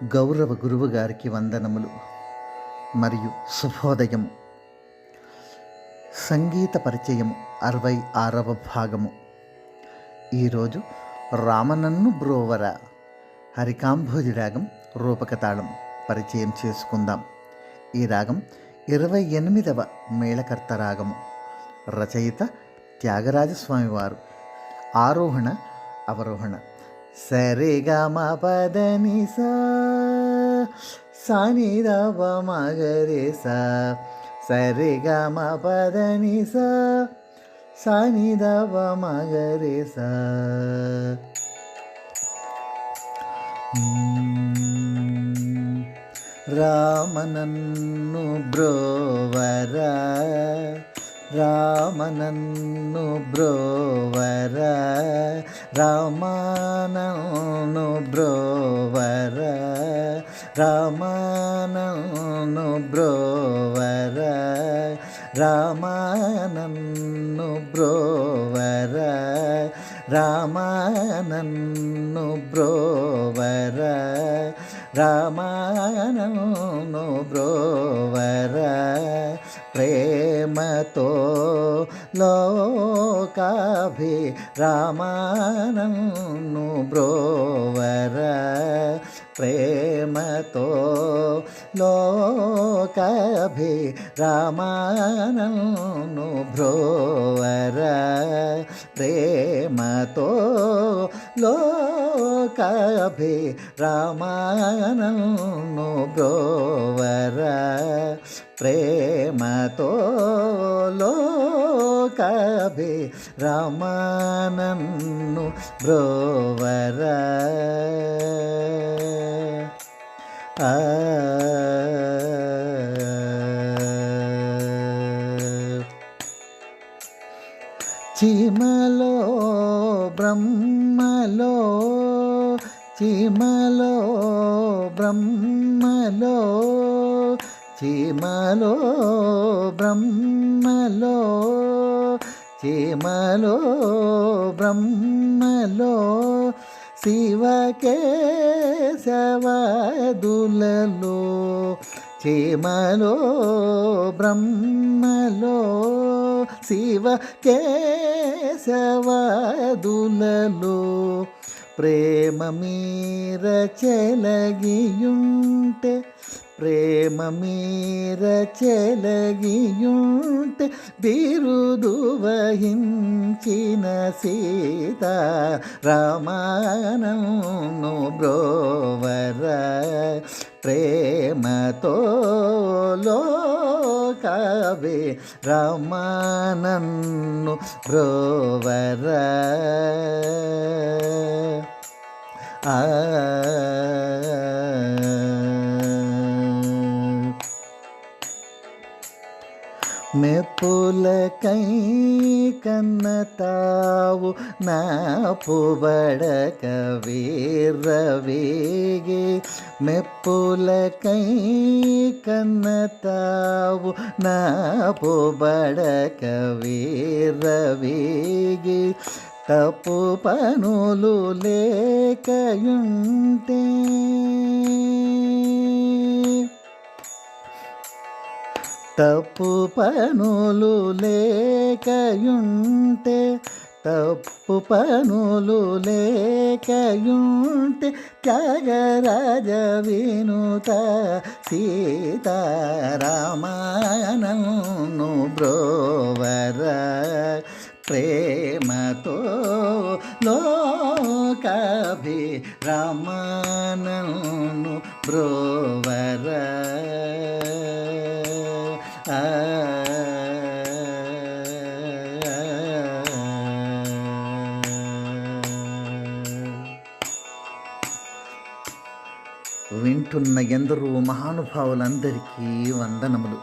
గౌరవ గురువు గారికి వందనములు మరియు శుభోదయము. సంగీత పరిచయము 66వ భాగము. ఈరోజు రామనన్ను బ్రోవర హరికాంభోజి రాగం రూపకతాళం పరిచయం చేసుకుందాం. ఈ రాగం 28వ మేళకర్త రాగము. రచయిత త్యాగరాజస్వామి వారు. ఆరోహణ అవరోహణ. సరిగమ పదని సాని రవ మగరే సా, సరిగమ పదని సాని రవ మగరే సా. రామనన్ను బ్రోవరా, రామనన్ను బ్రోవర, రామనన్ను బ్రోవర, రామనన్ను బ్రోవర, రామనన్ను బ్రోవర, రామనన్ను బ్రోవర, రామనన్ను బ్రోవర. ప్రేమతో లోకాభి రామనన్ను బ్రోవర, ప్రేమతో లోకాభి రామనన్ను బ్రోవర, ప్రేమతో లోకాభి రామనన్ను బ్రోవర, ప్రేమతో లోకాభి రామనన్ను బ్రోవర. చీమలో బ్రహ్మలో, చీమలో బ్రహ్మలో, చీమలో బ్రహ్మలో, చీమలో బ్రహ్మలో, శివకేశవదులలో, చీమలో బ్రహ్మలో, శివకేశవదులలో. ప్రేమ మీర చెలగియుంటే, ప్రేమ మీర చెలగియుంటే, బిరుదు వహించిన సీత రామనన్ను బ్రోవర, ప్రేమతో లోకాభి రామనన్ను బ్రోవర. మెప్పులకై కన్నతావు నా పుబడక వీరవేగి, మెప్పులకై కన్నతావు నా పుబడక వీరవేగి. తప్పు పనులు లేకయుంటే, తప్పు పనులు లేకయుంటే, తప్పు పనులు లేకయుంటే, త్యాగరాజ వినుత సీతారామనన్ను బ్రోవర, ప్రేమతో లోకాభి రామనన్ను బ్రోవర. వింటున్న ఎందరో మహానుభావులందరికీ వందనములు.